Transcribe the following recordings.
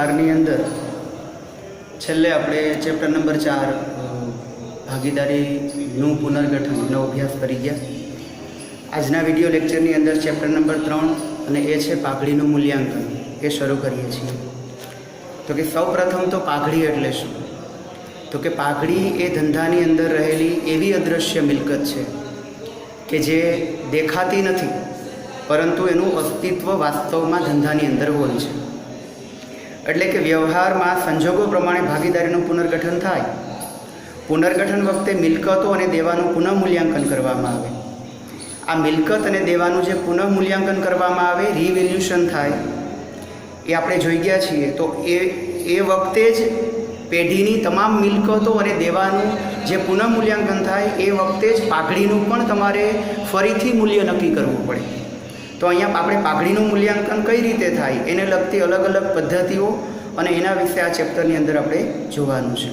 4ની અંદર છેલ્લે આપણે ચેપ્ટર નંબર 4 ભાગીદારીનું પુનર્ગઠનનો અભ્યાસ કરી ગયા. આજના વિડીયો લેક્ચરની અંદર ચેપ્ટર નંબર 3 અને એ છે પાઘડીનું મૂલ્યાંકન એ શરૂ કરીએ છીએ. તો કે સૌ પ્રથમ તો પાઘડી એટલે શું? તો કે પાઘડી એ ધંધાની અંદર રહેલી એવી અદૃશ્ય મિલકત છે કે જે દેખાતી નથી, પરંતુ એનું અસ્તિત્વ વાસ્તવમાં ધંધાની અંદર હોય છે. એટલે કે વ્યવહારમાં સંજોગો પ્રમાણે ભાગીદારીનું પુનર્ગઠન થાય. પુનર્ગઠન વખતે મિલકતો અને દેવાનું પુનઃમૂલ્યાંકન કરવામાં આવે. આ મિલકત અને દેવાનું જે પુનઃમૂલ્યાંકન કરવામાં આવે, રિવેલ્યુશન થાય, એ આપણે જોઈ ગયા છીએ. તો એ વખતે જ પેઢીની તમામ મિલકતો અને દેવાનું જે પુનઃમૂલ્યાંકન થાય એ વખતે જ પાઘડીનું પણ તમારે ફરીથી મૂલ્ય નક્કી કરવું પડે. તો અહીંયા આપણે પાઘડીનું મૂલ્યાંકન કઈ રીતે થાય એને લગતી અલગ અલગ પદ્ધતિઓ અને એના વિશે આ ચેપ્ટરની અંદર આપણે જોવાનું છે.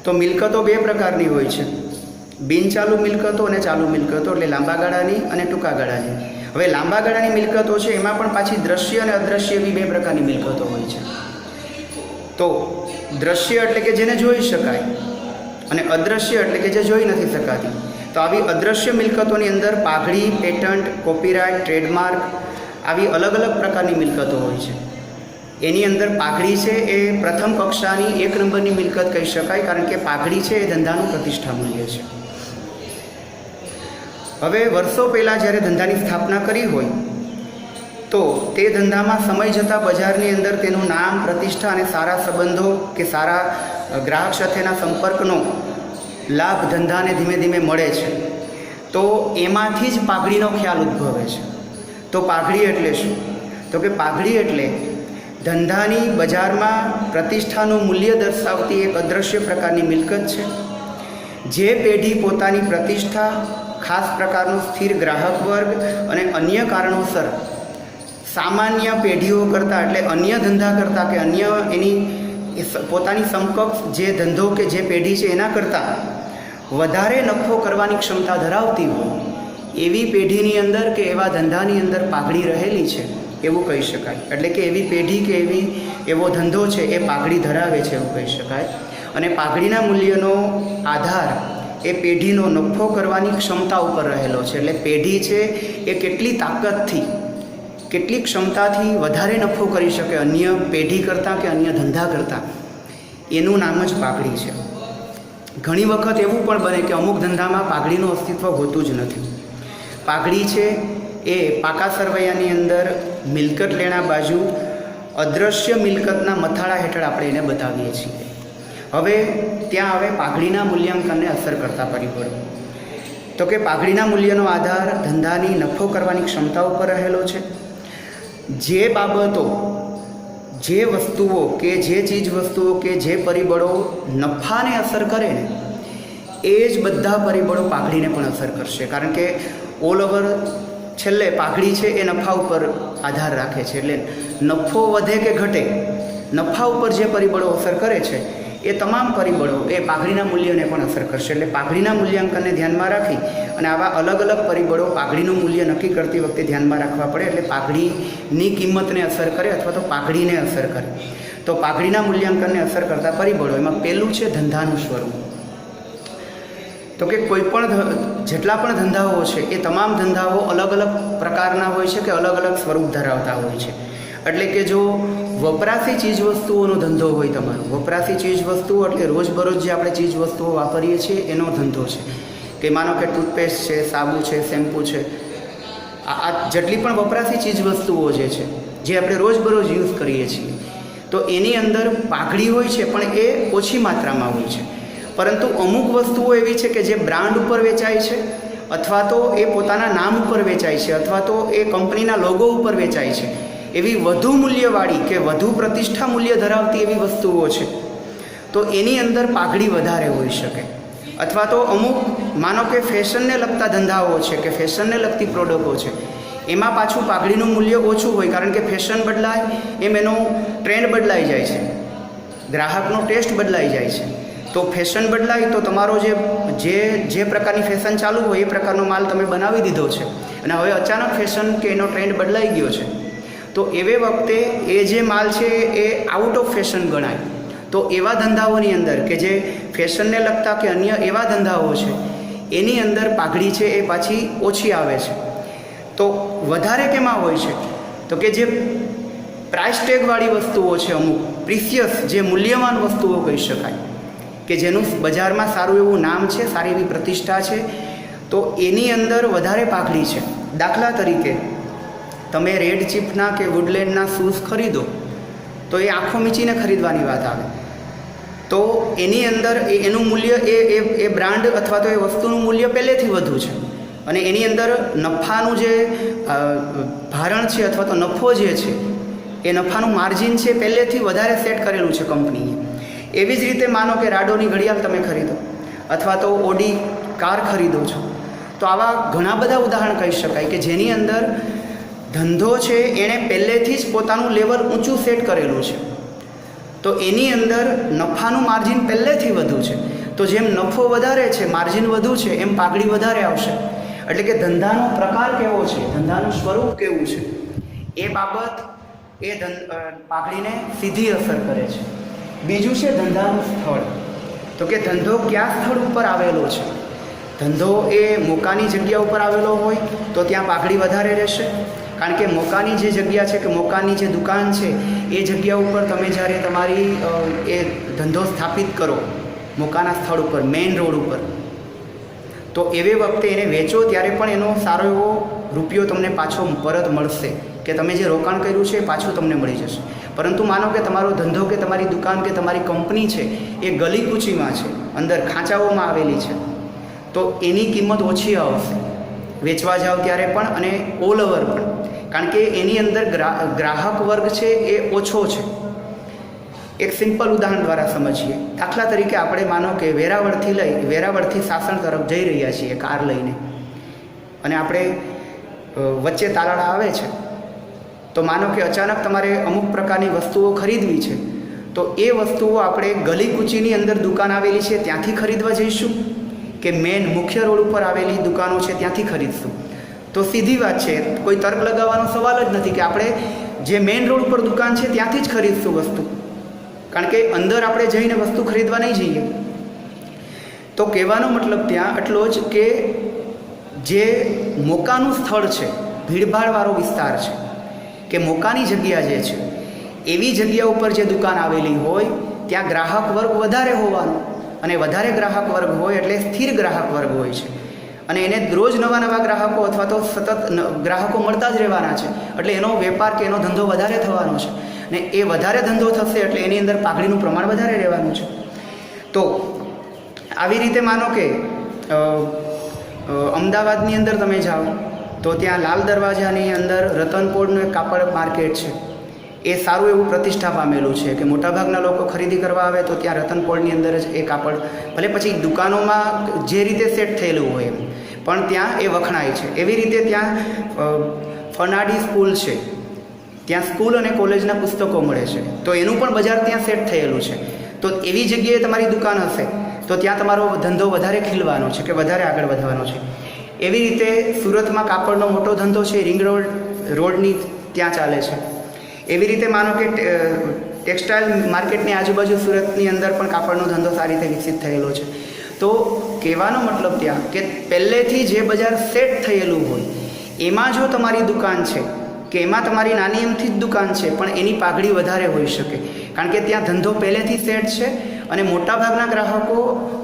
તો મિલકતો બે પ્રકારની હોય છે, બિનચાલુ મિલકતો અને ચાલુ મિલકતો, એટલે લાંબા ગાળાની અને ટૂંકા ગાળાની. હવે લાંબા ગાળાની મિલકતો છે એમાં પણ પાછી દ્રશ્ય અને અદ્રશ્ય એવી બે પ્રકારની મિલકતો હોય છે. તો દ્રશ્ય એટલે કે જેને જોઈ શકાય અને અદ્રશ્ય એટલે કે જે જોઈ નથી શકાતી. તો આવી અદ્રશ્ય મિલકતોની અંદર પાઘડી, પેટન્ટ, કોપીરાઇટ, ટ્રેડમાર્ક આવી અલગ અલગ પ્રકારની મિલકતો હોય છે. એની અંદર પાઘડી છે એ પ્રથમ કક્ષાની 1 નંબરની મિલકત કહી શકાય, કારણ કે પાઘડી છે એ ધંધાનું પ્રતિષ્ઠા મૂલ્ય છે. હવે વર્ષો પહેલાં જ્યારે ધંધાની સ્થાપના કરી હોય તો તે ધંધામાં સમય જતાં બજારની અંદર તેનું નામ, પ્રતિષ્ઠા અને સારા સંબંધો કે સારા ગ્રાહક સાથેના સંપર્કનો લાભ ધંધાને ધીમે ધીમે મળે છે. તો એમાંથી જ પાઘડીનો ખ્યાલ ઉદ્ભવે છે. તો પાઘડી એટલે શું? તો કે પાઘડી એટલે ધંધાની બજારમાં પ્રતિષ્ઠાનું મૂલ્ય દર્શાવતી એક અદૃશ્ય પ્રકારની મિલકત છે. જે પેઢી પોતાની પ્રતિષ્ઠા, ખાસ પ્રકારનો સ્થિર ગ્રાહક વર્ગ અને અન્ય કારણોસર સામાન્ય પેઢીઓ કરતાં, એટલે અન્ય ધંધા કરતાં કે અન્ય એની પોતાની સમકક્ષ જે ધંધો કે જે પેઢી છે એના કરતાં વધારે નફો કરવાની ક્ષમતા ધરાવતી હોય એવી પેઢીની અંદર કે એવા ધંધાની અંદર પાઘડી રહેલી છે એવું કહી શકાય. એટલે કે એવી પેઢી કે એવો ધંધો છે એ પાઘડી ધરાવે છે એવું કહી શકાય. અને પાઘડીના મૂલ્યનો આધાર એ પેઢીનો નફો કરવાની ક્ષમતા ઉપર રહેલો છે. એટલે પેઢી છે એ કેટલી તાકાતથી, કેટલી ક્ષમતાથી વધારે નફો કરી શકે અન્ય પેઢી કરતાં કે અન્ય ધંધા કરતાં, એનું નામ જ પાઘડી છે. ઘણી વખત એવું પણ બને કે અમુક ધંધામાં પાઘડીનું અસ્તિત્વ હોતું જ નથી. પાઘડી છે એ પાકા સરવૈયાની અંદર મિલકત લેણા બાજુ અદૃશ્ય મિલકતના મથાળા હેઠળ આપણે એને બતાવીએ છીએ. હવે ત્યાં આવે પાઘડીના મૂલ્યાંકનને અસર કરતા પરિબળો. તો કે પાઘડીના મૂલ્યનો આધાર ધંધાની નફો કરવાની ક્ષમતા ઉપર રહેલો છે. જે બાબતો, જે વસ્તુઓ કે જે ચીજ વસ્તુઓ કે જે પરિબળો નફાને અસર કરે ને એ જ બધા પરિબળો પાઘડીને પણ અસર કરશે. કારણ કે ઓલ ઓવર છેલ્લે પાઘડી છે એ નફા ઉપર આધાર રાખે છે. એટલે નફો વધે કે ઘટે, નફા ઉપર જે પરિબળો અસર કરે છે એ તમામ પરિબળો એ પાઘડીના મૂલ્યને પણ અસર કરશે. એટલે પાઘડીના મૂલ્યાંકનને ધ્યાનમાં રાખી અને આવા અલગ અલગ પરિબળો પાઘડીનું મૂલ્ય નક્કી કરતી વખતે ધ્યાનમાં રાખવા પડે. એટલે પાઘડીની કિંમતને અસર કરે અથવા તો પાઘડીને અસર કરે. તો પાઘડીના મૂલ્યાંકનને અસર કરતા પરિબળો એમાં પહેલું છે ધંધાનું સ્વરૂપ. તો કે કોઈ પણ જેટલા પણ ધંધાઓ છે એ તમામ ધંધાઓ અલગ અલગ પ્રકારના હોય છે કે અલગ અલગ સ્વરૂપ ધરાવતા હોય છે. એટલે કે જો વપરાશી ચીજવસ્તુઓનો ધંધો હોય તમારો, વપરાશી ચીજવસ્તુઓ એટલે રોજબરોજ જે આપણે ચીજવસ્તુઓ વાપરીએ છીએ એનો ધંધો છે, કે માનો કે ટૂથપેસ્ટ છે, સાબુ છે, શેમ્પૂ છે, આ જેટલી પણ વપરાશી ચીજવસ્તુઓ જે છે જે આપણે રોજબરોજ યુઝ કરીએ છીએ, તો એની અંદર પાઘડી હોય છે પણ એ ઓછી માત્રામાં હોય છે. પરંતુ અમુક વસ્તુઓ એવી છે કે જે બ્રાન્ડ ઉપર વેચાય છે, અથવા તો એ પોતાના નામ ઉપર વેચાય છે, અથવા તો એ કંપનીના લોગો ઉપર વેચાય છે, એવી વધુ મૂલ્યવાળી કે વધુ પ્રતિષ્ઠા મૂલ્ય ધરાવતી એવી વસ્તુઓ છે, તો એની અંદર પાઘડી વધારે હોઈ શકે. અથવા તો અમુક માનો કે ફેશનને લગતા ધંધાઓ છે કે ફેશનને લગતી પ્રોડક્ટો છે, એમાં પાછું પાઘડીનું મૂલ્ય ઓછું હોય, કારણ કે ફેશન બદલાય એમ એનો ટ્રેન્ડ બદલાઈ જાય છે, ગ્રાહકનો ટેસ્ટ બદલાઈ જાય છે. તો ફેશન બદલાય તો તમારો જે પ્રકારની ફેશન ચાલુ હોય એ પ્રકારનો માલ તમે બનાવી દીધો છે અને હવે અચાનક ફેશન કે એનો ટ્રેન્ડ બદલાઈ ગયો છે, તો એવે વખતે એ જે માલ છે એ આઉટ ઓફ ફેશન ગણાય. તો એવા ધંધાઓની અંદર કે જે ફેશનને લગતા કે અન્ય એવા ધંધાઓ છે એની અંદર પાઘડી છે એ પાછી ઓછી આવે છે. તો વધારે કેમાં હોય છે? તો કે જે પ્રાઇસ ટેગવાળી વસ્તુઓ છે, અમુક પ્રિસિયસ જે મૂલ્યવાન વસ્તુઓ કહી શકાય કે જેનું બજારમાં સારું એવું નામ છે, સારી એવી પ્રતિષ્ઠા છે, તો એની અંદર વધારે પાઘડી છે. દાખલા તરીકે તમે રેડ ચીફના કે વુડલેન્ડના શૂઝ ખરીદો તો એ આંખો મીચીને ખરીદવાની વાત આવે. તો એની અંદર એનું મૂલ્ય એ બ્રાન્ડ અથવા તો એ વસ્તુનું મૂલ્ય પહેલેથી વધુ છે અને એની અંદર નફાનું જે ભારણ છે અથવા તો નફો જે છે એ નફાનું માર્જિન છે પહેલેથી વધારે સેટ કરેલું છે કંપનીએ. એવી જ રીતે માનો કે રાડોની ઘડિયાળ તમે ખરીદો અથવા તો ઓડી કાર ખરીદો છો, તો આવા ઘણા બધા ઉદાહરણ કહી શકાય કે જેની અંદર ધંધો છે એણે પહેલેથી જ પોતાનું લેવલ ઊંચું સેટ કરેલું છે. તો એની અંદર નફાનું માર્જિન પહેલેથી વધુ છે. તો જેમ નફો વધારે છે, માર્જિન વધુ છે, એમ પાઘડી વધારે આવશે. એટલે કે ધંધાનો પ્રકાર કેવો છે, ધંધાનું સ્વરૂપ કેવું છે, એ બાબત એ પાઘડીને સીધી અસર કરે છે. બીજું છે ધંધાનું સ્થળ. તો કે ધંધો કયા સ્થળ ઉપર આવેલો છે. ધંધો એ મોકાની જગ્યા ઉપર આવેલો હોય તો ત્યાં પાઘડી વધારે રહેશે, કારણ કે મોકાની જે જગ્યા છે કે મોકાની જે દુકાન છે એ જગ્યા ઉપર તમે જ્યારે તમારી એ ધંધો સ્થાપિત કરો મોકાના સ્થળ ઉપર, મેઇન રોડ ઉપર, તો એવે વખતે એને વેચો ત્યારે પણ એનો સારો એવો રૂપિયો તમને પાછો પરત મળશે કે તમે જે રોકાણ કર્યું છે એ પાછું તમને મળી જશે. પરંતુ માનો કે તમારો ધંધો કે તમારી દુકાન કે તમારી કંપની છે એ ગલી કૂચીમાં છે, અંદર ખાંચાઓમાં આવેલી છે, તો એની કિંમત ઓછી આવશે વેચવા જાઓ ત્યારે પણ અને ઓલ ઓવર પણ, કારણ કે એની અંદર ગ્રાહક વર્ગ છે એ ઓછો છે. એક સિમ્પલ ઉદાહરણ દ્વારા સમજીએ. દાખલા તરીકે આપણે માનો કે વેરાવળથી સાસણ તરફ જઈ રહ્યા છીએ કાર લઈને અને આપણે વચ્ચે તાલાળા આવે છે, તો માનો કે અચાનક તમારે અમુક પ્રકારની વસ્તુઓ ખરીદવી છે, તો એ વસ્તુઓ આપણે ગલી કૂચીની અંદર દુકાન આવેલી છે ત્યાંથી ખરીદવા જઈશું કે મેન મુખ્ય રોડ ઉપર આવેલી દુકાનો છે ત્યાંથી ખરીદશું? તો સીધી વાત છે, કોઈ તર્ક લગાવવાનો સવાલ જ નથી કે આપણે જે મેઇન રોડ ઉપર દુકાન છે ત્યાંથી જ ખરીદશું વસ્તુ, કારણ કે અંદર આપણે જઈને વસ્તુ ખરીદવા નહીં જઈએ. તો કહેવાનો મતલબ ત્યાં એટલો જ કે જે મોકાનું સ્થળ છે, ભીડભાડવાળો વિસ્તાર છે કે મોકાની જગ્યા જે છે એવી જગ્યા ઉપર જે દુકાન આવેલી હોય ત્યાં ગ્રાહક વર્ગ વધારે હોવાનો, અને વધારે ગ્રાહક વર્ગ હોય એટલે સ્થિર ગ્રાહક વર્ગ હોય છે અને એને રોજ નવા ગ્રાહકો અથવા તો સતત ગ્રાહકો મળતા જ રહેવાના છે. એટલે એનો વેપાર કે એનો ધંધો વધારે થવાનો છે ને એ વધારે ધંધો થશે એટલે એની અંદર પાઘડીનું પ્રમાણ વધારે રહેવાનું છે. તો આવી રીતે માનો કે અમદાવાદની અંદર તમે જાઓ તો ત્યાં લાલ દરવાજાની અંદર રતનપોળનું એક કાપડ માર્કેટ છે, એ સારું એવું પ્રતિષ્ઠા પામેલું છે કે મોટાભાગના લોકો ખરીદી કરવા આવે તો ત્યાં રતનપોળની અંદર જ એ કાપડ, ભલે પછી દુકાનોમાં જે રીતે સેટ થયેલું હોય એમ, પણ ત્યાં એ વખણાય છે. એવી રીતે ત્યાં ફનાડી સ્કૂલ છે, ત્યાં સ્કૂલ અને કોલેજના પુસ્તકો મળે છે, તો એનું પણ બજાર ત્યાં સેટ થયેલું છે. તો એવી જગ્યાએ તમારી દુકાન હશે તો ત્યાં તમારો ધંધો વધારે ખીલવાનો છે કે વધારે આગળ વધવાનો છે. એવી રીતે સુરતમાં કાપડનો મોટો ધંધો છે, રિંગ રોડની ત્યાં ચાલે છે. એવી રીતે માનો કે ટેક્સટાઇલ માર્કેટની આજુબાજુ સુરતની અંદર પણ કાપડનો ધંધો સારી રીતે વિકસિત થયેલો છે. તો કહેવાનો મતલબ ત્યાં કે પહેલેથી જે બજાર સેટ થયેલું હોય એમાં જો તમારી દુકાન છે કે એમાં તમારી નાની એમથી જ દુકાન છે પણ એની પાઘડી વધારે હોઈ શકે, કારણ કે ત્યાં ધંધો પહેલેથી સેટ છે અને મોટાભાગના ગ્રાહકો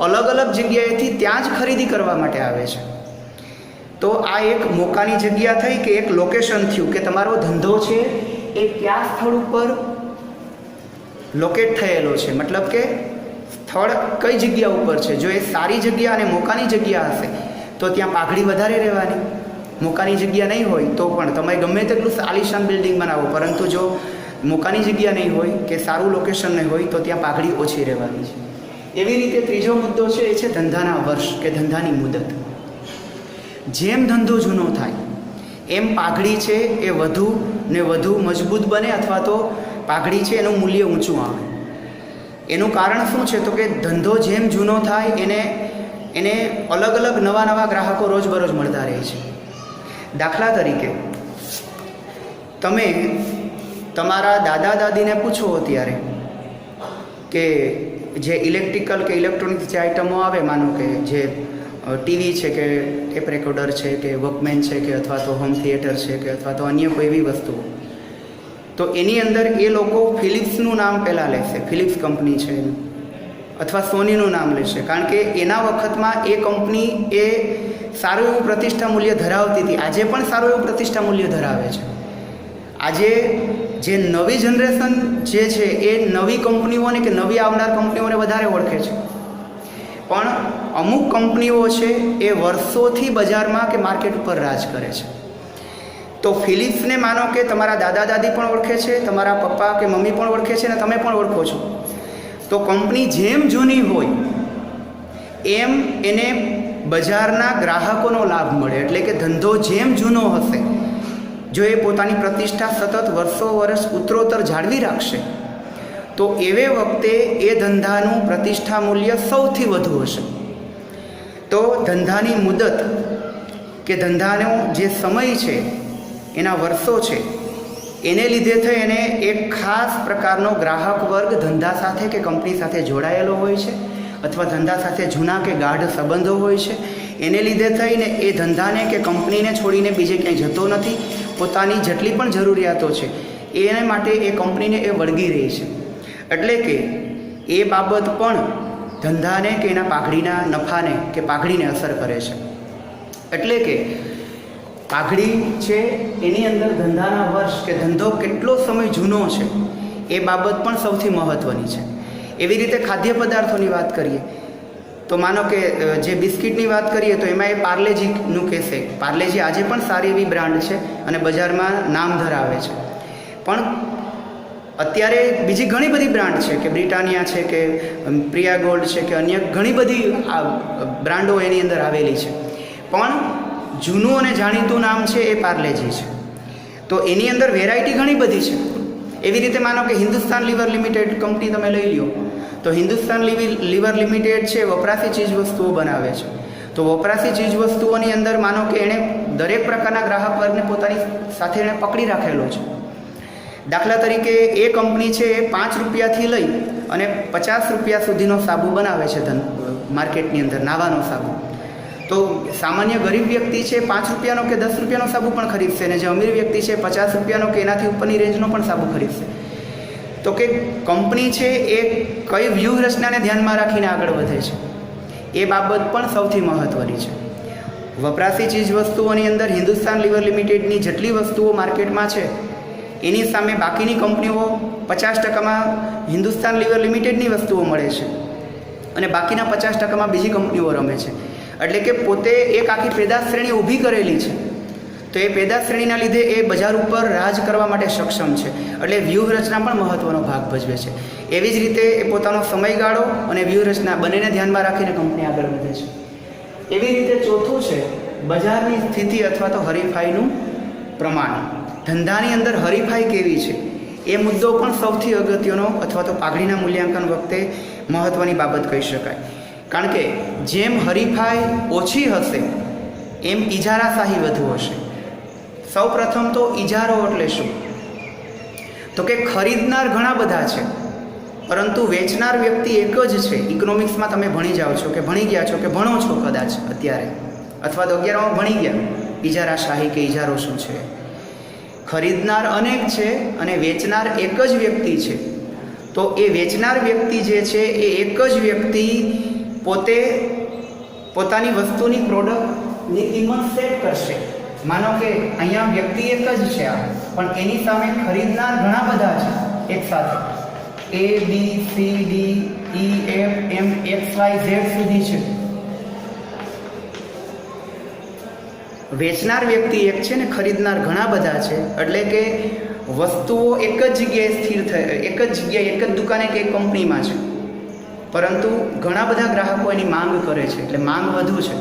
અલગ અલગ જગ્યાએથી ત્યાં જ ખરીદી કરવા માટે આવે છે. તો આ એક મોકાની જગ્યા થઈ કે એક લોકેશન થયું કે તમારો ધંધો છે એ કયા સ્થળ ઉપર લોકેટ થયેલો છે, મતલબ કે સ્થળ કઈ જગ્યા ઉપર છે. જો એ સારી જગ્યા અને મોકાની જગ્યા હશે તો ત્યાં પાઘડી વધારે રહેવાની. મોકાની જગ્યા નહીં હોય તો પણ તમે ગમે તેટલું આલિશાન બિલ્ડિંગ બનાવો, પરંતુ જો મોકાની જગ્યા નહીં હોય કે સારું લોકેશન નહીં હોય તો ત્યાં પાઘડી ઓછી રહેવાની છે. એવી રીતે ત્રીજો મુદ્દો છે એ છે ધંધાના વર્ષ કે ધંધાની મુદત. જેમ ધંધો જૂનો થાય એમ પાઘડી છે એ વધુ ને વધુ મજબૂત બને અથવા તો પાઘડી છે એનું મૂલ્ય ઊંચું આવે. એનું કારણ શું છે તો કે ધંધો જેમ જૂનો થાય એને અલગ અલગ નવા ગ્રાહકો રોજબરોજ મળતા રહે છે. દાખલા તરીકે તમે તમારા દાદા દાદીને પૂછો અત્યારે કે જે ઇલેક્ટ્રિકલ કે ઇલેક્ટ્રોનિક્સ જે આઇટમો આવે, માનો કે જે ટીવી છે કે ટેપ રેકોર્ડર છે કે વોકમેન છે કે અથવા તો હોમ થિયેટર છે કે અથવા તો અન્ય કોઈ એવી વસ્તુઓ, તો એની અંદર એ લોકો ફિલિપ્સનું નામ પહેલાં લેશે, ફિલિપ્સ કંપની છે અથવા સોનીનું નામ લેશે, કારણ કે એના વખતમાં એ કંપની એ સારું એવું પ્રતિષ્ઠા મૂલ્ય ધરાવતી હતી. આજે પણ સારું એવું પ્રતિષ્ઠા મૂલ્ય ધરાવે છે. આજે જે નવી જનરેશન જે છે એ નવી કંપનીઓને કે નવી આવનાર કંપનીઓને વધારે ઓળખે છે, પણ અમુક કંપનીઓ છે એ વર્ષોથી બજારમાં કે માર્કેટ ઉપર રાજ કરે છે. તો ફિલિપ્સને માનો કે તમારા દાદા દાદી પણ ઓળખે છે, તમારા પપ્પા કે મમ્મી પણ ઓળખે છે અને તમે પણ ઓળખો છો. તો કંપની જેમ જૂની હોય એમ એને બજારના ગ્રાહકોનો લાભ મળે. એટલે કે ધંધો જેમ જૂનો હશે, જો એ પોતાની પ્રતિષ્ઠા સતત વર્ષો વર્ષ ઉત્તરોત્તર જાળવી રાખશે, તો એવે વખતે એ ધંધાનું પ્રતિષ્ઠા મૂલ્ય સૌથી વધુ હશે. તો ધંધાની મુદત કે ધંધાનો જે સમય છે, એના વર્ષો છે, એને લીધે થઈ એને એક ખાસ પ્રકારનો ગ્રાહક વર્ગ ધંધા સાથે કે કંપની સાથે જોડાયેલો હોય છે, અથવા ધંધા સાથે જૂના કે ગાઢ સંબંધો હોય છે. એને લીધે થઈને એ ધંધાને કે કંપનીને છોડીને બીજે ક્યાંય જતો નથી. પોતાની જેટલી પણ જરૂરિયાતો છે એને માટે એ કંપનીને એ વળગી રહી છે. એટલે કે એ બાબત પણ ધંધાને કે એના પાઘડીના નફાને કે પાઘડીને અસર કરે છે. એટલે કે પાઘડી છે એની અંદર ધંધાના વર્ષ કે ધંધો કેટલો સમય જૂનો છે એ બાબત પણ સૌથી મહત્ત્વની છે. એવી રીતે ખાદ્ય પદાર્થોની વાત કરીએ તો માનો કે જે બિસ્કિટની વાત કરીએ તો એમાં એ પાર્લેજીનું કહેશે. પાર્લેજી આજે પણ સારી એવી બ્રાન્ડ છે અને બજારમાં નામ ધરાવે છે. પણ અત્યારે બીજી ઘણી બધી બ્રાન્ડ છે કે બ્રિટાનિયા છે કે પ્રિયા ગોલ્ડ છે કે અન્ય ઘણી બધી બ્રાન્ડો એની અંદર આવેલી છે. પણ જૂનું અને જાણીતું નામ છે એ પાર્લેજી છે. તો એની અંદર વેરાયટી ઘણી બધી છે. એવી રીતે માનો કે હિન્દુસ્તાન લીવર લિમિટેડ કંપની તમે લઈ લો, તો હિન્દુસ્તાન લીવર લિમિટેડ છે વપરાશી ચીજ વસ્તુઓ બનાવે છે. તો વપરાશી ચીજ વસ્તુઓની અંદર માનો કે એણે દરેક પ્રકારના ગ્રાહક વર્ગને પોતાની સાથે એણે પકડી રાખેલો છે. દાખલા તરીકે એ કંપની છે એ 5 રૂપિયાથી લઈ અને 50 રૂપિયા સુધીનો સાબુ બનાવે છે માર્કેટની અંદર, નાવાનો સાબુ. તો સામાન્ય ગરીબ વ્યક્તિ છે 5 રૂપિયાનો કે 10 રૂપિયાનો સાબુ પણ ખરીદશે, અને જે અમીર વ્યક્તિ છે 50 રૂપિયાનો કે એનાથી ઉપરની રેન્જનો પણ સાબુ ખરીદશે. તો કે કંપની છે એ કઈ વ્યૂહરચનાને ધ્યાનમાં રાખીને આગળ વધે છે એ બાબત પણ સૌથી મહત્ત્વની છે. વપરાશી ચીજ વસ્તુઓની અંદર હિન્દુસ્તાન લીવર લિમિટેડની જેટલી વસ્તુઓ માર્કેટમાં છે એની સામે બાકીની કંપનીઓ 50%માં હિન્દુસ્તાન લીવર લિમિટેડની વસ્તુઓ મળે છે અને બાકીના 50%માં બીજી કંપનીઓ રમે છે. એટલે કે પોતે એક આખી પેદાશ શ્રેણી ઊભી કરેલી છે. તો એ પેદાશ શ્રેણીના લીધે એ બજાર ઉપર રાજ કરવા માટે સક્ષમ છે. એટલે વ્યૂહરચના પણ મહત્ત્વનો ભાગ ભજવે છે. એવી જ રીતે એ પોતાનો સમયગાળો અને વ્યૂહરચના બંનેને ધ્યાનમાં રાખીને કંપની આગળ વધે છે. એવી રીતે ચોથું છે બજારની સ્થિતિ અથવા તો હરીફાઈનું પ્રમાણ. ધંધાની અંદર હરીફાઈ કેવી છે એ મુદ્દો પણ સૌથી અગત્યનો અથવા તો પાઘડીના મૂલ્યાંકન વખતે મહત્ત્વની બાબત કહી શકાય. કારણ કે જેમ હરીફાઈ ઓછી હશે એમ ઇજારાશાહી વધુ હશે. સૌ પ્રથમ તો ઇજારો એટલે શું? તો કે ખરીદનાર ઘણા બધા છે પરંતુ વેચનાર વ્યક્તિ એક જ છે. ઇકોનોમિક્સમાં તમે ભણી જાઓ છો કે ભણી ગયા છો કે ભણો છો કદાચ અત્યારે, અથવા તો 11માં ભણી ગયા ઇજારાશાહી કે ઇજારો શું છે. ખરીદનાર અનેક છે અને વેચનાર એક જ વ્યક્તિ છે. તો એ વેચનાર વ્યક્તિ જે છે એ એક જ વ્યક્તિ પોતે પોતાની વસ્તુની પ્રોડક્ટની કિંમત સેટ કરશે. માનો કે અહીંયા વ્યક્તિ એક જ છે પણ એની સામે ખરીદનાર ઘણા બધા છે એક સાથે, A B C D E F M X Y Z સુધી છે. વેચનાર વ્યક્તિ એક છે ને ખરીદનાર ઘણા બધા છે. એટલે કે વસ્તુઓ એક જ જગ્યાએ સ્થિર થઈ, એક જ જગ્યાએ એક જ દુકાને કે એક કંપનીમાં છે, પરંતુ ઘણા બધા ગ્રાહકો એની માંગ કરે છે, એટલે માંગ વધુ છે.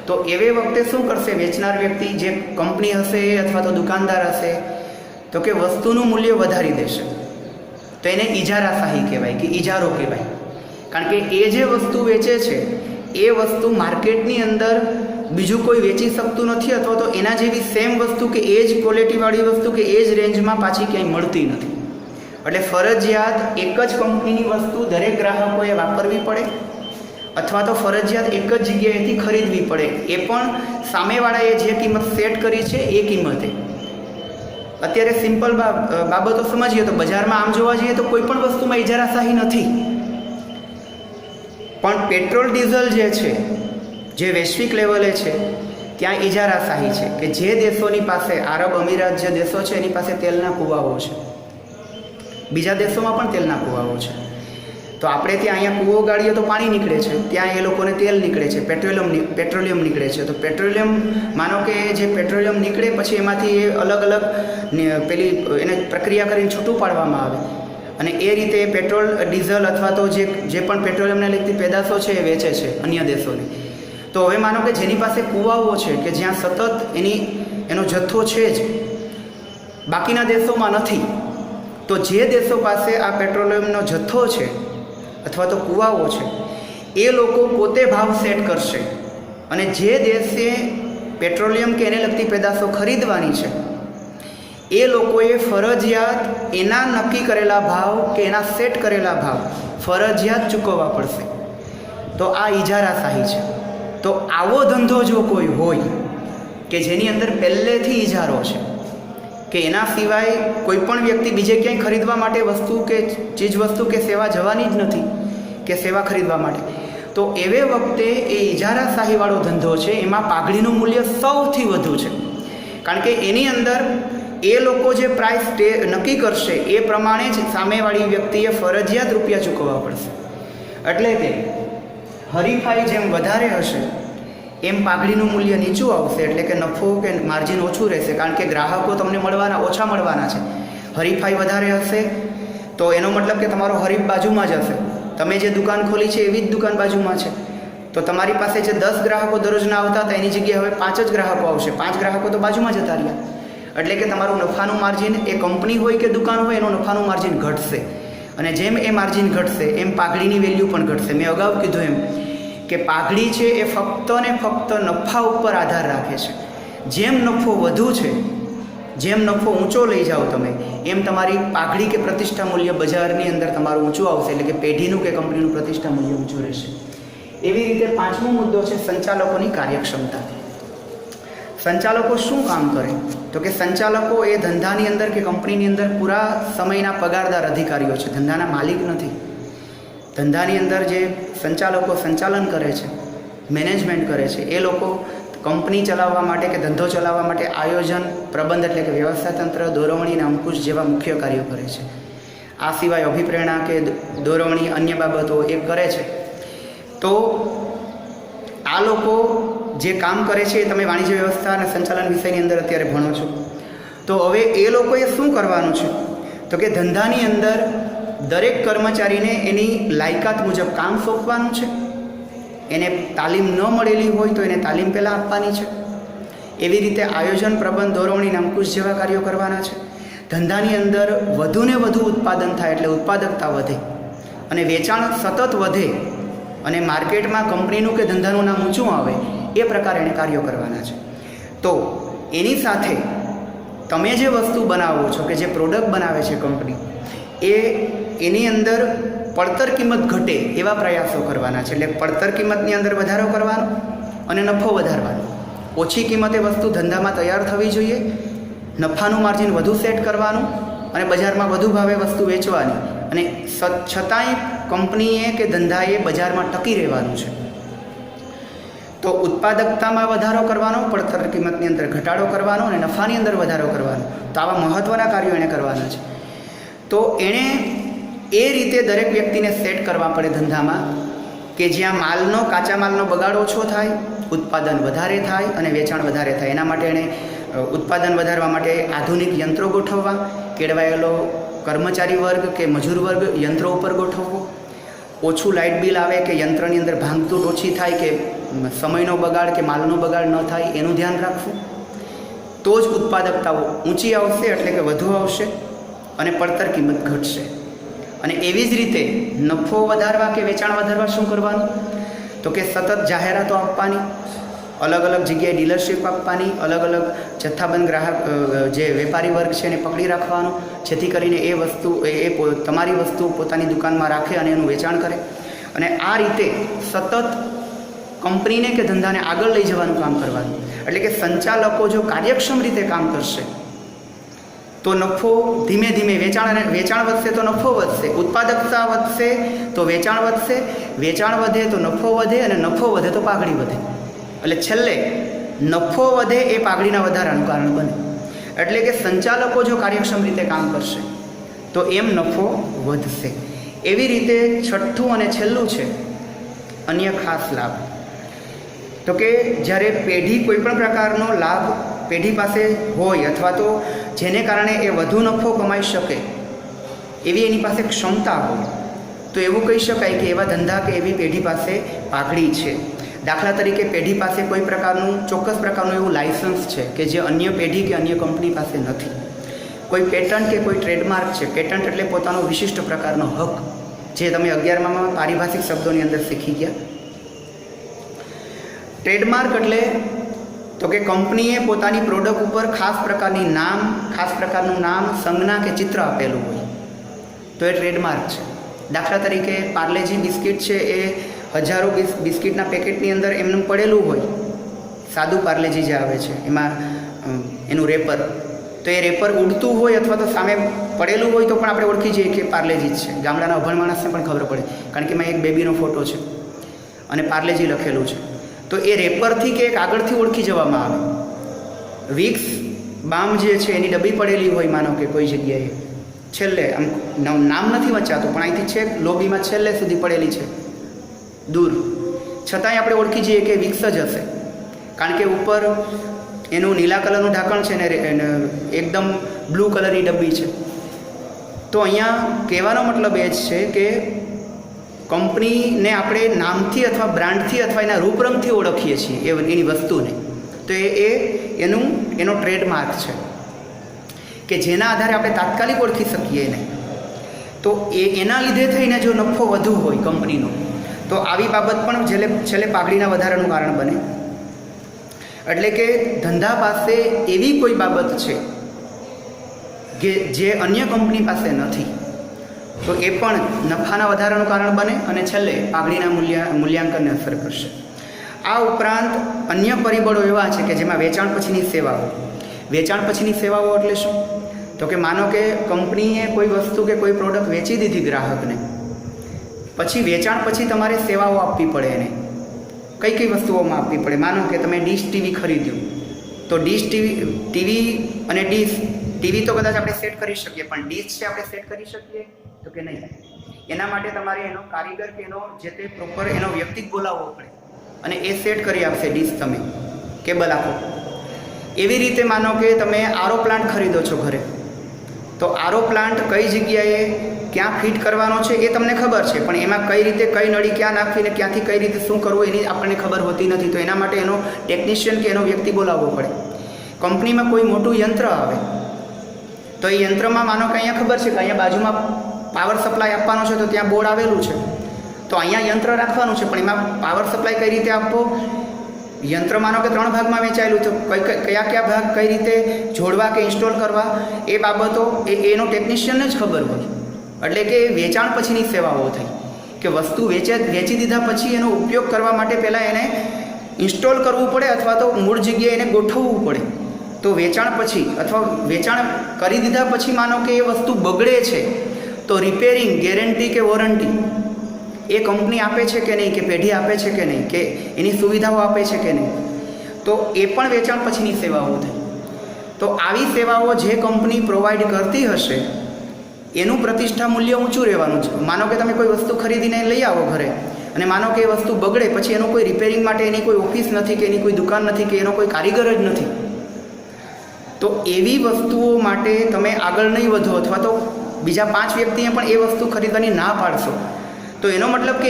તો એવે વખતે શું કરશે વેચનાર વ્યક્તિ, જે કંપની હશે અથવા તો દુકાનદાર હશે, તો કે વસ્તુનું મૂલ્ય વધારી દેશે. તો એને ઇજારાશાહી કહેવાય કે ઇજારો કહેવાય. કારણ કે એ જે વસ્તુ વેચે છે એ વસ્તુ માર્કેટની અંદર બીજું કોઈ વેચી શકતું નથી, અથવા તો એના જેવી સેમ વસ્તુ કે એ જ ક્વોલિટીવાળી વસ્તુ કે એ જ રેન્જમાં પાછી ક્યાંય મળતી નથી. એટલે ફરજિયાત એક જ કંપનીની વસ્તુ દરેક ગ્રાહકોએ વાપરવી પડે અથવા તો ફરજિયાત એક જ જગ્યાએથી ખરીદવી પડે, એ પણ સામેવાળાએ જે કિંમત સેટ કરી છે એ કિંમતે. અત્યારે સિમ્પલ બાબતો સમજીએ તો બજારમાં આમ જોવા જઈએ તો કોઈ પણ વસ્તુમાં ઇજારાશાહી નથી, પણ પેટ્રોલ ડીઝલ જે છે જે વૈશ્વિક લેવલે છે ત્યાં ઇજારાશાહી છે કે જે દેશોની પાસે આરબ અમીરાત જે દેશો છે એની પાસે તેલના કૂવાઓ છે, બીજા દેશોમાં પણ તેલના કૂવાઓ છે. તો આપણે ત્યાં અહીંયા કૂવો ગાળીએ તો પાણી નીકળે છે, ત્યાં એ લોકોને તેલ નીકળે છે, પેટ્રોલિયમ નીકળે છે. તો પેટ્રોલિયમ માનો કે જે પેટ્રોલિયમ નીકળે પછી એમાંથી એ અલગ અલગ પેલી એને પ્રક્રિયા કરીને છૂટું પાડવામાં આવે અને એ રીતે પેટ્રોલ ડીઝલ અથવા તો જે પણ પેટ્રોલિયમને લગતી પેદાશો છે એ વેચે છે અન્ય દેશોને. તો હવે માનો કે જેની પાસે કૂવાઓ છે કે જ્યાં સતત એનો જથ્થો છે જ, બાકીના દેશોમાં નથી, તો જે દેશો પાસે આ પેટ્રોલિયમનો જથ્થો છે અથવા તો કૂવાઓ છે એ લોકો પોતે ભાવ સેટ કરશે અને જે દેશે પેટ્રોલિયમ કે એને લગતી પેદાશો ખરીદવાની છે એ લોકોએ ફરજિયાત એના નક્કી કરેલા ભાવ કે એના સેટ કરેલા ભાવ ફરજિયાત ચૂકવવા પડશે. તો આ ઇજારાશાહી છે. તો આવો ધંધો જો કોઈ હોય કે જેની અંદર પહેલેથી ઇજારો છે કે એના સિવાય કોઈ પણ વ્યક્તિ બીજે ક્યાંય ખરીદવા માટે વસ્તુ કે ચીજ વસ્તુ કે સેવા જવાની જ નથી કે સેવા ખરીદવા માટે, તો એવે વખતે એ ઇજારાશાહીવાળો ધંધો છે એમાં પાઘડીનું મૂલ્ય સૌથી વધુ છે. કારણ કે એની અંદર એ લોકો જે પ્રાઇસ નક્કી કરશે એ પ્રમાણે જ સામેવાળી વ્યક્તિએ ફરજિયાત રૂપિયા ચૂકવવા પડશે. એટલે કે હરીફાઈ જેમ વધારે હશે એમ પાઘડીનું મૂલ્ય નીચું આવશે, એટલે કે નફો કે માર્જિન ઓછું રહેશે. કારણ કે ગ્રાહકો તમને ઓછા મળવાના છે. હરીફાઈ વધારે હશે તો એનો મતલબ કે તમારો હરીફ બાજુમાં જ હશે. તમે જે દુકાન ખોલી છે એવી જ દુકાન બાજુમાં છે, તો તમારી પાસે જે 10 ગ્રાહકો દરરોજના આવતા હતા એની જગ્યાએ હવે 5 જ ગ્રાહકો આવશે. 5 ગ્રાહકો તો બાજુમાં જતા રહ્યા, એટલે કે તમારું નફાનું માર્જિન એ કંપની હોય કે દુકાન હોય એનું નફાનું માર્જિન ઘટશે. અને જેમ એ માર્જિન ઘટશે એમ પાઘડીની વેલ્યુ પણ ઘટશે. મેં અગાઉ કીધું એમ કે પાઘડી છે એ ફક્ત ને ફક્ત નફા ઉપર આધાર રાખે છે. જેમ નફો વધુ છે, જેમ નફો ઊંચો લઈ જાઓ તમે, એમ તમારી પાઘડી કે પ્રતિષ્ઠા મૂલ્ય બજારની અંદર તમારું ઊંચું આવશે, એટલે કે પેઢીનું કે કંપનીનું પ્રતિષ્ઠા મૂલ્ય ઊંચું રહેશે. એવી રીતે 5મો મુદ્દો છે સંચાલકોની કાર્યક્ષમતા. સંચાલકો શું કામ કરે? તો કે સંચાલકો એ ધંધાની અંદર કે કંપનીની અંદર પૂરા સમયના પગારદાર અધિકારીઓ છે, ધંધાના માલિક નથી. ધંધાની અંદર જે સંચાલકો સંચાલન કરે છે, મેનેજમેન્ટ કરે છે, એ લોકો કંપની ચલાવવા માટે કે ધંધો ચલાવવા માટે આયોજન, પ્રબંધ એટલે કે વ્યવસ્થાતંત્ર, દોરવણી અને અંકુશ જેવા મુખ્ય કાર્યો કરે છે. આ સિવાય અભિપ્રેરણા કે દોરવણી અન્ય બાબતો એ કરે છે. તો આ લોકો જે કામ કરે છે એ તમે વાણિજ્ય વ્યવસ્થા અને સંચાલન વિષયની અંદર અત્યારે ભણો છો. તો હવે એ લોકોએ શું કરવાનું છે? તો કે ધંધાની અંદર દરેક કર્મચારીને એની લાયકાત મુજબ કામ સોંપવાનું છે. એને તાલીમ ન મળેલી હોય તો એને તાલીમ પહેલાં આપવાની છે. એવી રીતે આયોજન, પ્રબંધ, દોરવણી, અંકુશ જેવા કાર્યો કરવાના છે. ધંધાની અંદર વધુને વધુ ઉત્પાદન થાય એટલે ઉત્પાદકતા વધે અને વેચાણ સતત વધે અને માર્કેટમાં કંપનીનું કે ધંધાનું નામ ઊંચું આવે એ પ્રકારે એણે કાર્યો કરવાના છે. તો એની સાથે તમે જે વસ્તુ બનાવો છો કે જે પ્રોડક્ટ બનાવે છે કંપની, એની અંદર પડતર કિંમત ઘટે એવા પ્રયાસો કરવાના છે. એટલે પડતર કિંમતની અંદર વધારો કરવાનો અને નફો વધારવાનો. ઓછી કિંમતે વસ્તુ ધંધામાં તૈયાર થવી જોઈએ, નફાનું માર્જિન વધુ સેટ કરવાનું અને બજારમાં વધુ ભાવે વસ્તુ વેચવાની, અને છતાંય કંપનીએ કે ધંધાએ બજારમાં ટકી રહેવાનું છે. તો ઉત્પાદકતામાં વધારો કરવાનો, પડતર કિંમતની અંદર ઘટાડો કરવાનો અને નફાની અંદર વધારો કરવાનો. તો આવા મહત્ત્વના કાર્યો એણે કરવાના છે. તો એણે એ રીતે દરેક વ્યક્તિને સેટ કરવા પડે ધંધામાં કે જ્યાં કાચા માલનો બગાડ ઓછો થાય, ઉત્પાદન વધારે થાય અને વેચાણ વધારે થાય. એના માટે એણે ઉત્પાદન વધારવા માટે આધુનિક યંત્રો ગોઠવવા, કેળવાયેલો કર્મચારી વર્ગ કે મજૂર વર્ગ યંત્રો ઉપર ગોઠવવો, ઓછું લાઇટ બિલ આવે કે યંત્રની અંદર ભાંગતૂટ ઓછી થાય કે સમયનો બગાડ કે માલનો બગાડ ન થાય એનું ધ્યાન રાખવું. તો જ ઉત્પાદકતાઓ ઊંચી આવશે, એટલે કે વધુ આવશે અને પડતર કિંમત ઘટશે. અને એવી જ રીતે નફો વધારવા કે વેચાણ વધારવા શું કરવાનું? તો કે સતત જાહેરાતો આપવાની, અલગ અલગ જગ્યાએ ડીલરશીપ આપવાની, અલગ અલગ જથ્થાબંધ ગ્રાહક જે વેપારી વર્ગ છે એને પકડી રાખવાનો, જેથી કરીને એ વસ્તુ તમારી વસ્તુ પોતાની દુકાનમાં રાખે અને એનું વેચાણ કરે. અને આ રીતે સતત કંપનીને કે ધંધાને આગળ લઈ જવાનું કામ કરવાનું. એટલે કે સંચાલકો જો કાર્યક્ષમ રીતે કામ કરશે તો નફો ધીમે ધીમે વેચાણ વધશે તો નફો વધશે, ઉત્પાદકતા વધશે તો વેચાણ વધશે, વેચાણ વધે તો નફો વધે, અને નફો વધે તો પાઘડી વધે. એટલે છેલ્લે નફો વધે એ પાઘડીના વધારાનું કારણ બને. એટલે કે સંચાલકો જો કાર્યક્ષમ રીતે કામ કરશે તો એમ નફો વધશે. એવી રીતે છઠ્ઠું અને છેલ્લું છે અન્ય ખાસ લાભ. તો કે જ્યારે પેઢી કોઈ પણ પ્રકારનો લાભ પેઢી પાસે હોય અથવા તો જેને કારણે એ વધુ નફો કમાઈ શકે એવી એની પાસે ક્ષમતા હોય, તો એવું કહી શકાય કે એવા ધંધા કે એવી પેઢી પાસે પાઘડી છે. દાખલા તરીકે પેઢી પાસે કોઈ પ્રકારનું ચોક્કસ પ્રકારનું એવું લાયસન્સ છે કે જે અન્ય પેઢી કે અન્ય કંપની પાસે નથી. કોઈ પેટન્ટ કે કોઈ ટ્રેડમાર્ક છે. પેટન્ટ એટલે પોતાનો વિશિષ્ટ પ્રકારનો હક, જે તમે 11માં પારિભાષિક શબ્દોની અંદર શીખી ગયા. ટ્રેડમાર્ક એટલે તો કે કંપનીએ પોતાની પ્રોડક્ટ ઉપર ખાસ પ્રકારનું નામ, સંજ્ઞા કે ચિત્ર આપેલું હોય તો એ ટ્રેડમાર્ક છે. દાખલા તરીકે પાર્લેજી બિસ્કિટ છે એ હજારો બિસ્કિટના પેકેટની અંદર એમનું પડેલું હોય, સાદું પાર્લેજી જે આવે છે એમાં એનું રેપર, તો એ રેપર ઉડતું હોય અથવા તો સામે પડેલું હોય તો પણ આપણે ઓળખી જઈએ કે પાર્લેજી જ છે. ગામડાના અભણ માણસને પણ ખબર પડે, કારણ કે એમાં એક બેબીનો ફોટો છે અને પાર્લેજી લખેલું છે. તો એ રેપરથી કે એક આગળથી ઓળખી જવામાં આવે. વિક્સ બામ જે છે એની ડબ્બી પડેલી હોય માનો કે કોઈ જગ્યાએ છેલ્લે, આમ નામ નથી વંચાતું પણ અહીંથી છેક લોબીમાં છેલ્લે સુધી પડેલી છે દૂર, છતાંય આપણે ઓળખી જઈએ કે વિક્સ જ હશે, કારણ કે ઉપર એનું નીલા કલરનું ઢાંકણ છે ને એકદમ બ્લુ કલરની ડબ્બી છે. તો અહીંયા કહેવાનો મતલબ એ જ છે કે કંપનીને આપણે નામથી અથવા બ્રાન્ડથી અથવા એના રૂપરંગથી ઓળખીએ છીએ એની વસ્તુને, તો એનો ટ્રેડમાર્ક છે કે જેના આધારે આપણે તાત્કાલિક ઓળખી શકીએ એને. તો એના લીધે થઈને જો નફો વધુ હોય કંપનીનો તો આવી બાબત પણ છેલ્લે પાઘડીના વધારાનું કારણ બને. એટલે કે ધંધા પાસે એવી કોઈ બાબત છે કે જે અન્ય કંપની પાસે નથી તો એ પણ નફાના વધારાનું કારણ બને અને છેલ્લે પાઘડીના મૂલ્યાંકનને અસર કરશે. આ ઉપરાંત અન્ય પરિબળો એવા છે કે જેમાં વેચાણ પછીની સેવાઓ. વેચાણ પછીની સેવાઓ એટલે શું? તો કે માનો કે કંપનીએ કોઈ વસ્તુ કે કોઈ પ્રોડક્ટ વેચી દીધી ગ્રાહકને, પછી વેચાણ પછી તમારે સેવાઓ આપવી પડે એને. કઈ કઈ વસ્તુઓમાં આપવી પડે? માનો કે તમે ડીશ ટીવી ખરીદ્યું, તો ડીશ ટીવી અને ટીવી તો કદાચ આપણે સેટ કરી શકીએ, પણ ડીશ છે આપણે સેટ કરી શકીએ તો કે નહીં. એના માટે તમારે એનો કારીગર કે એનો જે તે પ્રોપર એનો વ્યક્તિ બોલાવવો પડે અને એ સેટ કરી આપશે ડીશ. તમે કેબલ આપો. એવી રીતે માનો કે તમે આરો પ્લાન્ટ ખરીદો છો ઘરે, તો આરો પ્લાન્ટ કઈ જગ્યાએ ક્યાં ફિટ કરવાનો છે એ તમને ખબર છે, પણ એમાં કઈ રીતે કઈ નળી ક્યાં નાખવીને ક્યાંથી કઈ રીતે શું કરવું એની આપણને ખબર હોતી નથી. તો એના માટે એનો ટેકનિશિયન કે એનો વ્યક્તિ બોલાવવો પડે. કંપનીમાં કોઈ મોટું યંત્ર આવે તો એ યંત્રમાં માનો કે અહીંયા ખબર છે કે અહીંયા બાજુમાં પાવર સપ્લાય આપવાનો છે, તો ત્યાં બોર્ડ આવેલું છે, તો અહીંયા યંત્ર રાખવાનું છે, પણ એમાં પાવર સપ્લાય કઈ રીતે આપવો? યંત્ર માનો કે 3 ભાગમાં વેચાયેલું, તો કયા ભાગ કઈ રીતે જોડવા કે ઇન્સ્ટોલ કરવા એ બાબતો એનો ટેકનિશિયનને જ ખબર હોય. એટલે કે વેચાણ પછીની સેવાઓ થઈ કે વસ્તુ વેચી દીધા પછી એનો ઉપયોગ કરવા માટે પહેલાં એને ઇન્સ્ટોલ કરવું પડે અથવા તો મૂળ જગ્યાએ એને ગોઠવવું પડે. તો વેચાણ પછી અથવા વેચાણ કરી દીધા પછી માનો કે એ વસ્તુ બગડે છે તો રિપેરિંગ ગેરંટી કે વોરંટી એ કંપની આપે છે કે નહીં, કે પેઢી આપે છે કે નહીં, કે એની સુવિધાઓ આપે છે કે નહીં, તો એ પણ વેચાણ પછીની સેવાઓ થઈ. તો આવી સેવાઓ જે કંપની પ્રોવાઈડ કરતી હશે એનું પ્રતિષ્ઠા મૂલ્ય ઊંચું રહેવાનું છે. માનો કે તમે કોઈ વસ્તુ ખરીદીને લઈ આવો ઘરે અને માનો કે એ વસ્તુ બગડે પછી એનું કોઈ રિપેરિંગ માટે એની કોઈ ઓફિસ નથી કે એની કોઈ દુકાન નથી કે એનો કોઈ કારીગર જ નથી, તો એવી વસ્તુઓ માટે તમે આગળ નહીં વધો અથવા તો બીજા 5 વ્યક્તિએ પણ એ વસ્તુ ખરીદવાની ના પાડશો, તો એનો મતલબ કે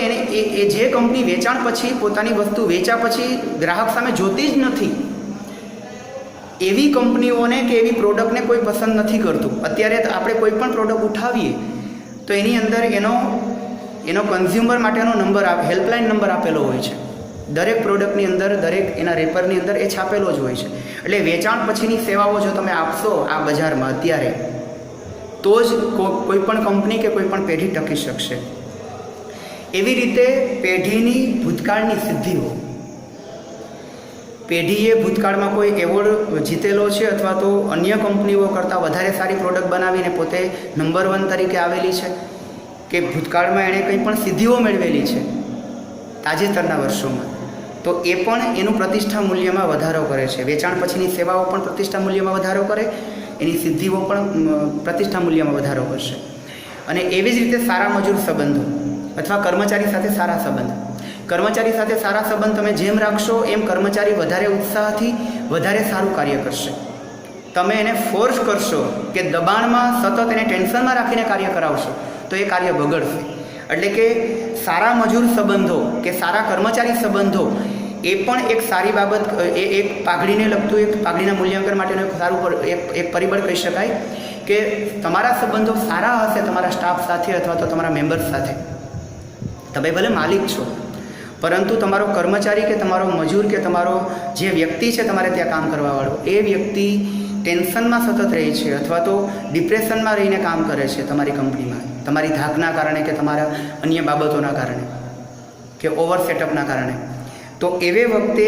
એ જે કંપની વેચાણ પછી પોતાની વસ્તુ વેચ્યા પછી ગ્રાહક સામે જોતી જ નથી, એવી કંપનીઓને કે એવી પ્રોડક્ટને કોઈ પસંદ નથી કરતું. અત્યારે આપણે કોઈ પણ પ્રોડક્ટ ઉઠાવીએ તો એની અંદર એનો કન્ઝ્યુમર માટેનો નંબર હેલ્પલાઇન નંબર આપેલો હોય છે દરેક પ્રોડક્ટની અંદર, દરેક એના રેપરની અંદર એ છાપેલો જ હોય છે. એટલે વેચાણ પછીની સેવાઓ જો તમે આપશો આ બજારમાં અત્યારે, તો જ કોઈ પણ કંપની કે કોઈ પણ પેઢી ટકી શકશે. એવી રીતે પેઢીની ભૂતકાળની સિદ્ધિઓ, પેઢીએ ભૂતકાળમાં કોઈ એવોર્ડ જીતેલો છે અથવા તો અન્ય કંપનીઓ કરતાં વધારે સારી પ્રોડક્ટ બનાવીને પોતે નંબર 1 તરીકે આવેલી છે, કે ભૂતકાળમાં એણે કંઈ પણ સિદ્ધિઓ મેળવેલી છે તાજેતરના વર્ષોમાં, તો એ પણ એનું પ્રતિષ્ઠા મૂલ્યમાં વધારો કરે છે. વેચાણ પછીની સેવાઓ પણ પ્રતિષ્ઠા મૂલ્યમાં વધારો કરે, એની સિદ્ધિઓ પણ પ્રતિષ્ઠા મૂલ્યમાં વધારો કરશે. અને એવી જ રીતે સારા મજૂર સંબંધો અથવા કર્મચારી સાથે સારા સંબંધ. કર્મચારી સાથે સારા સંબંધ તમે જેમ રાખશો એમ કર્મચારી વધારે ઉત્સાહથી વધારે સારું કાર્ય કરશે. તમે એને ફોર્સ કરશો કે દબાણમાં સતત એને ટેન્શનમાં રાખીને કાર્ય કરાવશો તો એ કાર્ય બગડશે. એટલે કે સારા મજૂર સંબંધો કે સારા કર્મચારી સંબંધો એ પણ એક સારી બાબત, એક પાઘડીને લગતું, એક પાઘડીના મૂલ્યાંકન માટેનું એક સારું એક પરિબળ કહી શકાય કે તમારા સંબંધો સારા હશે તમારા સ્ટાફ સાથે અથવા તો તમારા મેમ્બર્સ સાથે. તમે ભલે માલિક છો, પરંતુ તમારો કર્મચારી કે તમારો મજૂર કે તમારો જે વ્યક્તિ છે તમારે ત્યાં કામ કરવાવાળો, એ વ્યક્તિ ટેન્શનમાં સતત રહે છે અથવા તો ડિપ્રેશનમાં રહીને કામ કરે છે તમારી કંપનીમાં, તમારી ધાકના કારણે કે તમારા અન્ય બાબતોના કારણે કે ઓવર સેટઅપના કારણે, તો એવે વખતે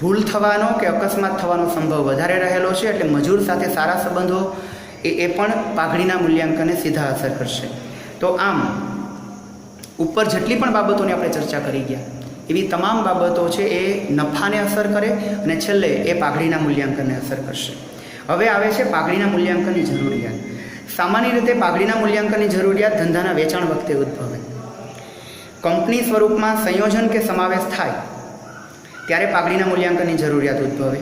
ભૂલ થવાનો કે અકસ્માત થવાનો સંભવ વધારે રહેલો છે. એટલે મજૂર સાથે સારા સંબંધો એ પણ પાઘડીના મૂલ્યાંકનને સીધા અસર કરશે. તો આમ ઉપર જેટલી પણ બાબતોની આપણે ચર્ચા કરી ગયા એવી તમામ બાબતો છે એ નફાને અસર કરે અને છેલ્લે એ પાઘડીના મૂલ્યાંકનને અસર કરશે. હવે આવે છે પાઘડીના મૂલ્યાંકનની જરૂરિયાત. સામાન્ય રીતે પાઘડીના મૂલ્યાંકનની જરૂરિયાત ધંધાના વેચાણ વખતે ઉદ્ભવે. કંપની સ્વરૂપમાં સંયોજન કે સમાવેશ થાય ત્યારે પાઘડીના મૂલ્યાંકનની જરૂરિયાત ઉદ્ભવે.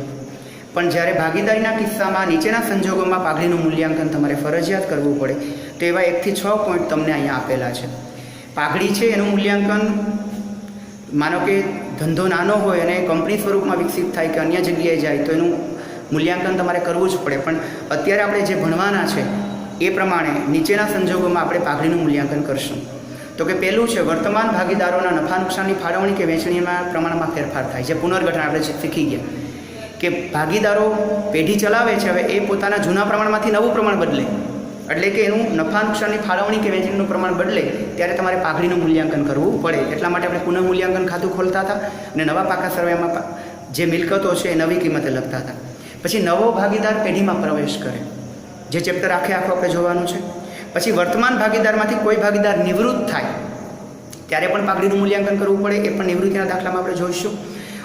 પણ જ્યારે ભાગીદારીના કિસ્સામાં નીચેના સંજોગોમાં પાઘડીનું મૂલ્યાંકન તમારે ફરજિયાત કરવું પડે તો એવા 1 થી 6 પોઈન્ટ તમને અહીંયા આપેલા છે. પાઘડી છે એનું મૂલ્યાંકન, માનો કે ધંધો નાનો હોય અને કંપની સ્વરૂપમાં વિકસિત થાય કે અન્ય જગ્યાએ જાય તો એનું મૂલ્યાંકન તમારે કરવું જ પડે. પણ અત્યારે આપણે જે ભણવાના છે એ પ્રમાણે નીચેના સંજોગોમાં આપણે પાઘડીનું મૂલ્યાંકન કરશું. તો કે પહેલું છે વર્તમાન ભાગીદારોના નફા નુકસાનની ફાળવણી કે વહેંચણીના પ્રમાણમાં ફેરફાર થાય. જે પુનર્ગઠન આપણે શીખી ગયા કે ભાગીદારો પેઢી ચલાવે છે, હવે એ પોતાના જૂના પ્રમાણમાંથી નવું પ્રમાણ બદલે, એટલે કે એનું નફા નુકસાનની ફાળવણી કે વહેંચણીનું પ્રમાણ બદલે ત્યારે તમારે પાઘડીનું મૂલ્યાંકન કરવું પડે. એટલા માટે આપણે પુનઃ મૂલ્યાંકન ખાતું ખોલતા હતા અને નવા પાકા સર્વેમાં જે મિલકતો છે એ નવી કિંમતે લખતા હતા. પછી નવો ભાગીદાર પેઢીમાં પ્રવેશ કરે, જે ચેપ્ટર આખે આખું આપણે જોવાનું છે. પછી વર્તમાન ભાગીદારમાંથી કોઈ ભાગીદાર નિવૃત્ત થાય ત્યારે પણ પાઘડીનું મૂલ્યાંકન કરવું પડે, એ પણ નિવૃત્તિના દાખલામાં આપણે જોઈશું.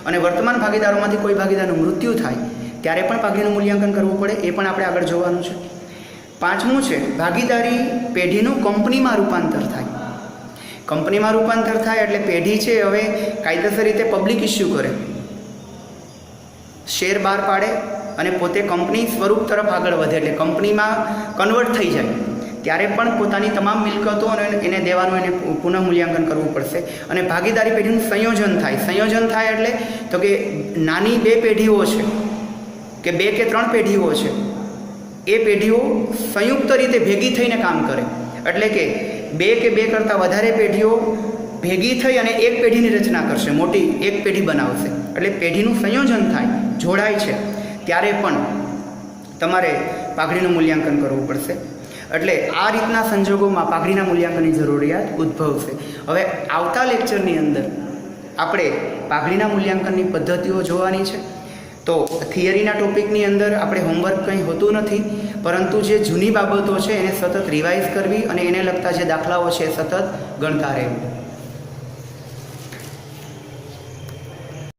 અને વર્તમાન ભાગીદારોમાંથી કોઈ ભાગીદારનું મૃત્યુ થાય ત્યારે પણ પાઘડીનું મૂલ્યાંકન કરવું પડે, એ પણ આપણે આગળ જોવાનું છે. 5મું છે ભાગીદારી પેઢીનું કંપનીમાં રૂપાંતર થાય. કંપનીમાં રૂપાંતર થાય એટલે પેઢી છે હવે કાયદેસર રીતે પબ્લિક ઇસ્યુ કરે, શેર બહાર પાડે અને પોતે કંપની સ્વરૂપ તરફ આગળ વધે, એટલે કંપનીમાં કન્વર્ટ થઈ જાય ત્યારે પણ પોતાની તમામ મિલકતો અને એને દેવાનું, એને પુનઃ મૂલ્યાંકન કરવું પડશે. અને ભાગીદારી પેઢીનું સંયોજન થાય. સંયોજન થાય એટલે તો કે નાની 2 પેઢીઓ છે કે 2 કે 3 પેઢીઓ છે, એ પેઢીઓ સંયુક્ત રીતે ભેગી થઈને કામ કરે. એટલે કે 2 કે 2 કરતાં વધારે પેઢીઓ ભેગી થઈ અને એક પેઢીની રચના કરશે, મોટી એક પેઢી બનાવશે. એટલે પેઢીનું સંયોજન થાય, જોડાય છે, ત્યારે પણ તમારે પાઘડીનું મૂલ્યાંકન કરવું પડશે. એટલે આ રીતના સંજોગોમાં પાઘડીના મૂલ્યાંકનની જરૂરિયાત ઉદ્ભવશે. હવે આવતા લેક્ચરની અંદર આપણે પાઘડીના મૂલ્યાંકનની પદ્ધતિઓ જોવાની છે. તો થિયરીના ટોપિકની અંદર આપણે હોમવર્ક કંઈ હોતું નથી, પરંતુ જે જૂની બાબતો છે એને સતત રિવાઇઝ કરવી અને એને લગતા જે દાખલાઓ છે એ સતત ગણતા રહેવું.